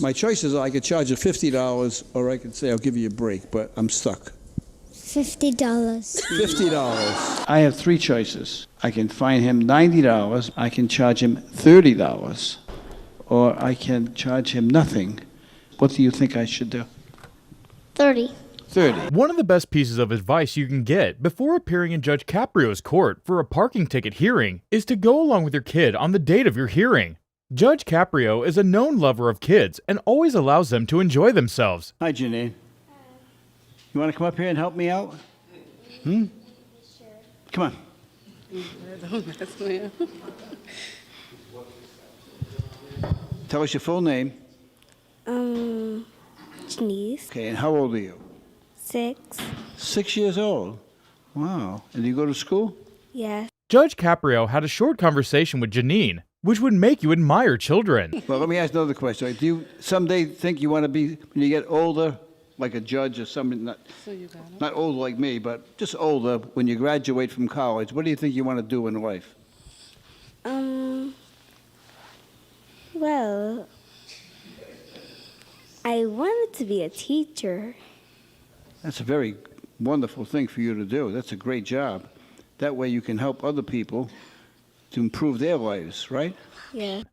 My choices are I could charge you $50 or I could say I'll give you a break, but I'm stuck. $50. $50. I have three choices. I can fine him $90, I can charge him $30, or I can charge him nothing. What do you think I should do? 30. 30. One of the best pieces of advice you can get before appearing in Judge Caprio's court for a parking ticket hearing is to go along with your kid on the date of your hearing. Judge Caprio is a known lover of kids and always allows them to enjoy themselves. Hi, Janine. You want to come up here and help me out? Hmm? Come on. Tell us your full name. Janice. Okay, and how old are you? 6. 6 years old. Wow. And do you go to school? Yes. Judge Caprio had a short conversation with Janine, which would make you admire children. Well, let me ask another question. Do you someday think you want to be, when you get older, like a judge or somebody, not old like me, but just older, when you graduate from college, what do you think you want to do in life? Well, I wanted to be a teacher. That's a very wonderful thing for you to do. That's a great job. That way you can help other people to improve their lives, right? Yeah.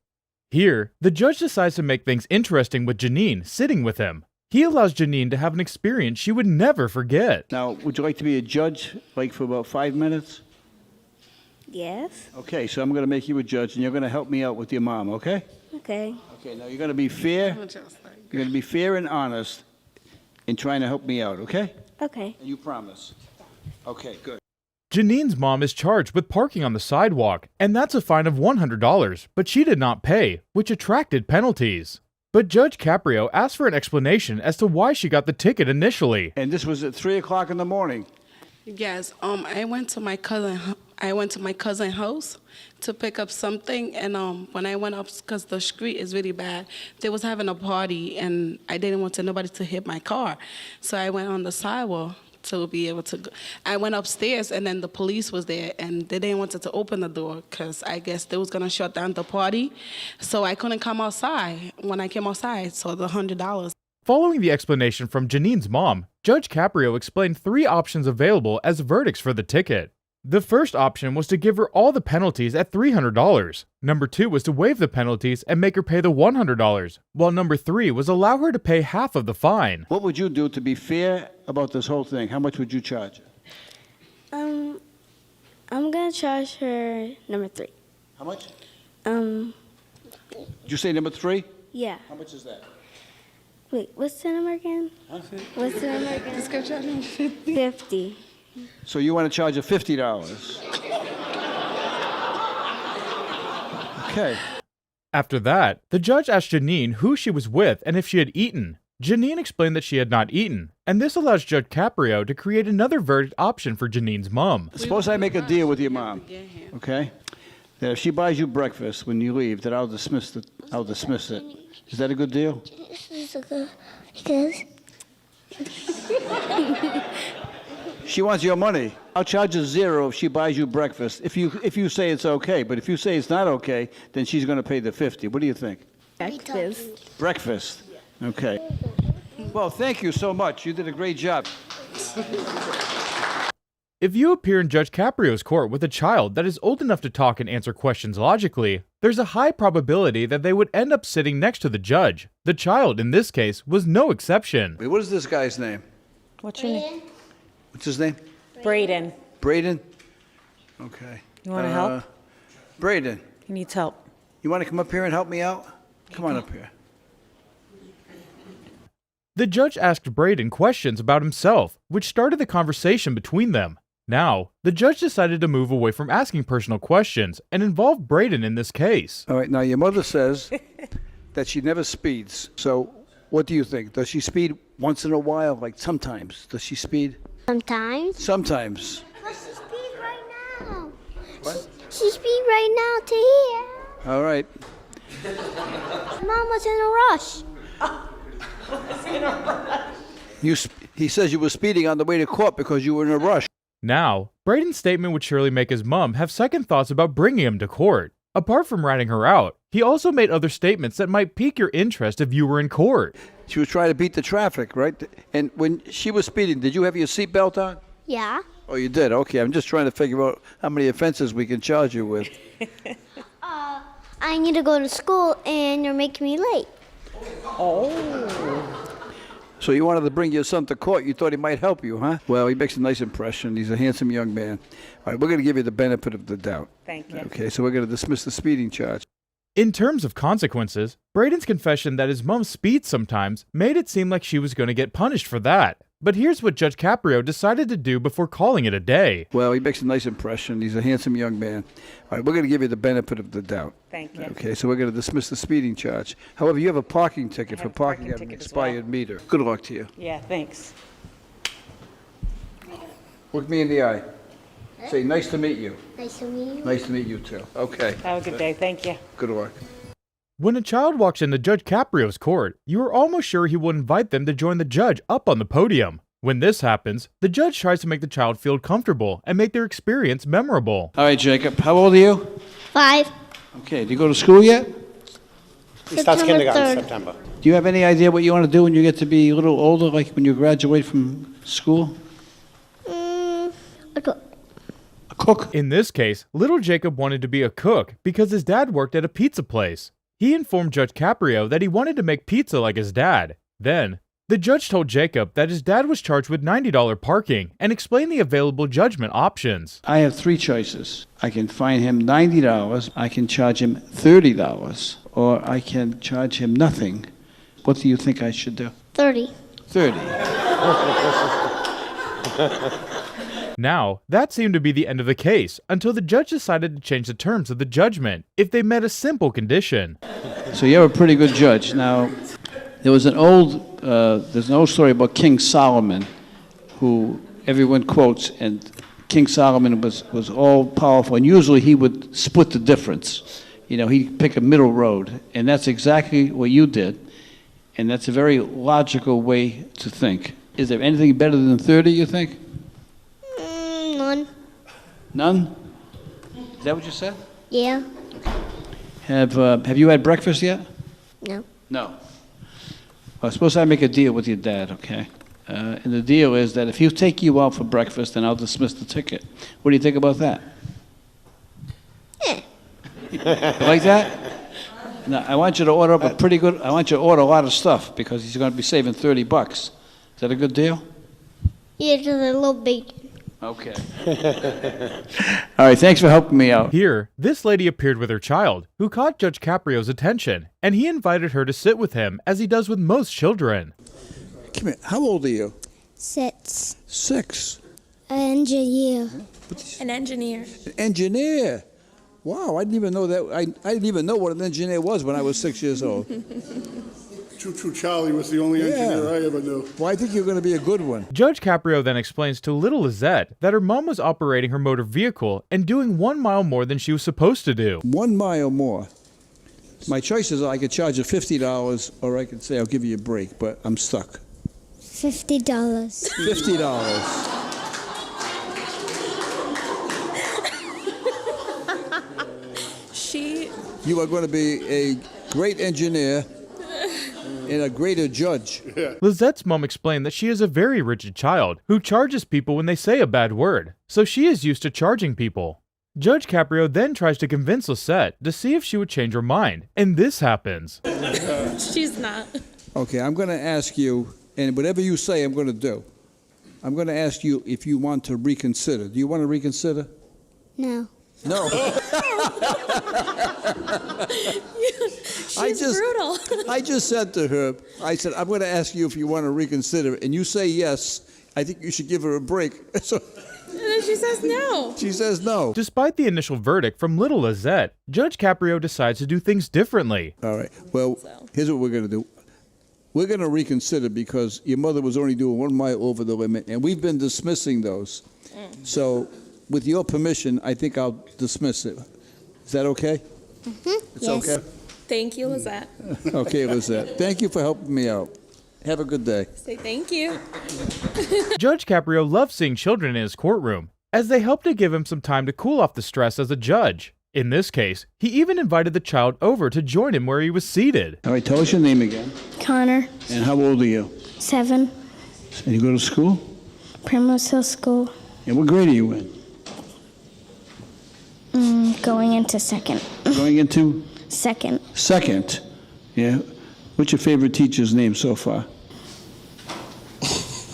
Here, the judge decides to make things interesting with Janine sitting with him. He allows Janine to have an experience she would never forget. Now, would you like to be a judge, like for about 5 minutes? Yes. Okay, so I'm going to make you a judge, and you're going to help me out with your mom, okay? Okay. Okay, now you're going to be fair. You're going to be fair and honest in trying to help me out, okay? Okay. And you promise. Okay, good. Janine's mom is charged with parking on the sidewalk, and that's a fine of $100, but she did not pay, which attracted penalties. But Judge Caprio asked for an explanation as to why she got the ticket initially. And this was at 3 o'clock in the morning. Yes, I went to my cousin's house to pick up something, and when I went up, because the street is really bad, they was having a party, and I didn't want nobody to hit my car, so I went on the sidewalk to be able to go. I went upstairs, and then the police was there, and they didn't want to open the door because I guess they was gonna shut down the party, so I couldn't come outside. When I came outside, so the $100. Following the explanation from Janine's mom, Judge Caprio explained 3 options available as verdicts for the ticket. The first option was to give her all the penalties at $300. Number 2 was to waive the penalties and make her pay the $100, while number 3 was allow her to pay half of the fine. What would you do to be fair about this whole thing? How much would you charge? I'm gonna charge her number 3. How much? Um. Did you say number 3? Yeah. How much is that? Wait, what's the number again? Huh? What's the number again? 50. So you want to charge her $50. Okay. After that, the judge asked Janine who she was with and if she had eaten. Janine explained that she had not eaten, and this allows Judge Caprio to create another verdict option for Janine's mom. Suppose I make a deal with your mom, okay? That if she buys you breakfast when you leave, that I'll dismiss it. Is that a good deal? Because She wants your money. I'll charge her $0 if she buys you breakfast. If you say it's okay, but if you say it's not okay, then she's going to pay the $50. What do you think? breakfast. Breakfast. Okay. Well, thank you so much. You did a great job. If you appear in Judge Caprio's court with a child that is old enough to talk and answer questions logically, there's a high probability that they would end up sitting next to the judge. The child, in this case, was no exception. Wait, what is this guy's name? What's your name? What's his name? Braden. Braden? Okay. You want to help? Braden, He needs help. you want to come up here and help me out? Come on up here. The judge asked Braden questions about himself, which started the conversation between them. Now, the judge decided to move away from asking personal questions and involve Braden in this case. All right, now your mother says that she never speeds. So what do you think? Does she speed once in a while? Like sometimes? Does she speed? Sometimes. Sometimes. But she speed right now. What? She speed right now to here. All right. Mom was in a rush. He says you were speeding on the way to court because you were in a rush. Now, Braden's statement would surely make his mom have second thoughts about bringing him to court. Apart from ratting her out, He also made other statements that might pique your interest if you were in court. She was trying to beat the traffic, right? And when she was speeding, did you have your seatbelt on? Yeah. Oh, you did? Okay, I'm just trying to figure out how many offenses we can charge you with. I need to go to school and you're making me late. So you wanted to bring your son to court. You thought he might help you, huh? Well, he makes a nice impression. He's a handsome young man. All right, we're going to give you the benefit of the doubt. Thank you. Okay, so we're going to dismiss the speeding charge. In terms of consequences, Braden's confession that his mom speeds sometimes made it seem like she was going to get punished for that. But here's what Judge Caprio decided to do before calling it a day. Well, he makes a nice impression. He's a handsome young man. All right, we're going to give you the benefit of the doubt. Thank you. Okay, so we're going to dismiss the speeding charge. However, you have a parking ticket I for have a parking parking at an ticket as well. expired meter. Good luck to you. Yeah, thanks. Look me in the eye. Say, nice to meet you. Nice to meet you. Nice to meet you, too. Okay. Have a good day. Thank you. Good luck. When a child walks into Judge Caprio's court, you are almost sure he will invite them to join the judge up on the podium. When this happens, the judge tries to make the child feel comfortable and make their experience memorable. All right, Jacob. How old are you? 5. Okay. Do you go to school yet? He starts September kindergarten in 3rd. September. Do you have any idea what you want to do when you get to be a little older, like when you graduate from school? A cook. A cook? In this case, little Jacob wanted to be a cook because his dad worked at a pizza place. He informed Judge Caprio that he wanted to make pizza like his dad. Then, the judge told Jacob that his dad was charged with $90 parking and explained the available judgment options. I have 3 choices. I can fine him $90, I can charge him $30, or I can charge him nothing. What do you think I should do? 30. 30. Now, that seemed to be the end of the case until the judge decided to change the terms of the judgment if they met a simple condition. So you're a pretty good judge. Now, there's an old story about King Solomon, who everyone quotes, and King Solomon was all powerful, and usually he would split the difference. You know, he'd pick a middle road, and that's exactly what you did, and that's a very logical way to think. Is there anything better than 30, you think? None. None? Is that what you said? Yeah. Have you had breakfast yet? No. No. Well, suppose I make a deal with your dad, okay? And the deal is that if he'll take you out for breakfast, then I'll dismiss the ticket. What do you think about that? Eh. You like that? Now, I want you to order up I want you to order a lot of stuff because he's going to be saving $30. Is that a good deal? Yeah, just a little bacon. Okay. All right, thanks for helping me out. Here, this lady appeared with her child, who caught Judge Caprio's attention, and he invited her to sit with him as he does with most children. Come here. How old are you? 6. 6. Engineer. An engineer. An engineer. Wow, I didn't even know that. I didn't even know what an engineer was when I was 6 years old. Choo-Choo Charlie was the only engineer I ever knew. Well, I think you're going to be a good one. Judge Caprio then explains to little Lizette that her mom was operating her motor vehicle and doing 1 mile more than she was supposed to do. 1 mile more. My choices are I could charge you $50 or I could say I'll give you a break, but I'm stuck. $50. $50. You are going to be a great engineer and a greater judge. Lizette's mom explained that she is a very rigid child who charges people when they say a bad word, so she is used to charging people. Judge Caprio then tries to convince Lisette to see if she would change her mind, and this happens. She's not. Okay, I'm going to ask you, and whatever you say, I'm going to do. I'm going to ask you if you want to reconsider. Do you want to reconsider? No. No. She's brutal. I just said to her, I said, I'm going to ask you if you want to reconsider, and you say yes. I think you should give her a break. So And then she says no. she says no. Despite the initial verdict from little Lizette, Judge Caprio decides to do things differently. All right. Well, here's what we're going to do. We're going to reconsider because your mother was only doing 1 mile over the limit, and we've been dismissing those. So, with your permission, I think I'll dismiss it. Is that okay? Mm-hmm. It's Yes. okay? Thank you, Lizette. Okay, Lizette. Thank you for helping me out. Have a good day. Say thank you. Judge Caprio loves seeing children in his courtroom, as they help to give him some time to cool off the stress as a judge. In this case, he even invited the child over to join him where he was seated. All right, tell us your name again. Connor, And how old are you? 7, And you go to school? Primrose Hill School, And what grade are you in? going into second. Going into Second. second. Yeah. What's your favorite teacher's name so far?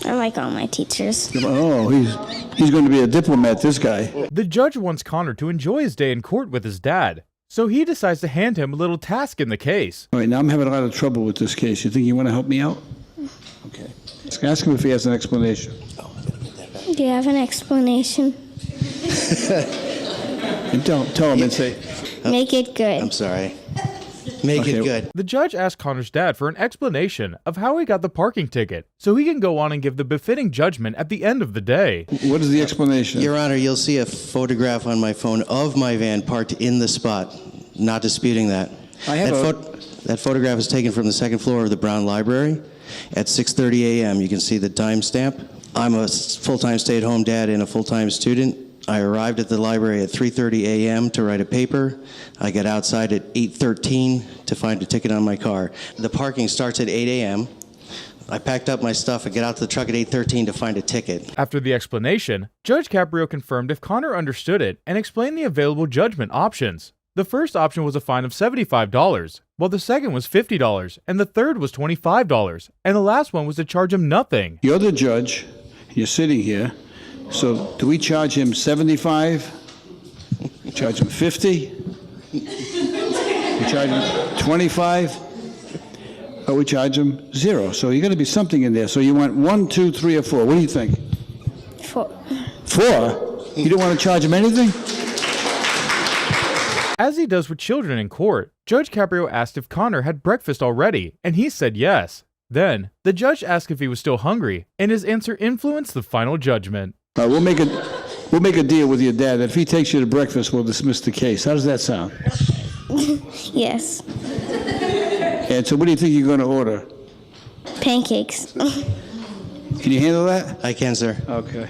I like all my teachers. Oh, he's going to be a diplomat, this guy. The judge wants Connor to enjoy his day in court with his dad, so he decides to hand him a little task in the case. All right, now I'm having a lot of trouble with this case. You think you want to help me out? Okay. Ask him if he has an explanation. Do you have an explanation? And tell him and say, Make it good. I'm sorry. Make Okay. it good. The judge asked Connor's dad for an explanation of how he got the parking ticket, so he can go on and give the befitting judgment at the end of the day. what is the explanation? Your Honor, you'll see a photograph on my phone of my van parked in the spot. Not disputing that. I have That photograph is taken from the second floor of the Brown Library at 6:30 a.m. You can see the timestamp. I'm a full-time stay-at-home dad and a full-time student. I arrived at the library at 3:30 a.m. to write a paper. I get outside at 8:13 to find a ticket on my car. The parking starts at 8 a.m. I packed up my stuff and get out to the truck at 8:13 to find a ticket. After the explanation, Judge Caprio confirmed if Connor understood it and explained the available judgment options. The first option was a fine of $75, while the second was $50, and the third was $25, and the last one was to charge him nothing. You're the judge. You're sitting here. So do we charge him 75? Charge him 50? We charge him 25? Or we charge him 0? So you got to be something in there. So you want 1, 2, 3, or 4. What do you think? 4. 4? You don't want to charge him anything? As he does with children in court, Judge Caprio asked if Connor had breakfast already, and he said yes. Then, the judge asked if he was still hungry, and his answer influenced the final judgment. We'll make a deal with your dad that if he takes you to breakfast, we'll dismiss the case. How does that sound? Yes. And so what do you think you're going to order? Pancakes. Can you handle that? I can, sir. Okay.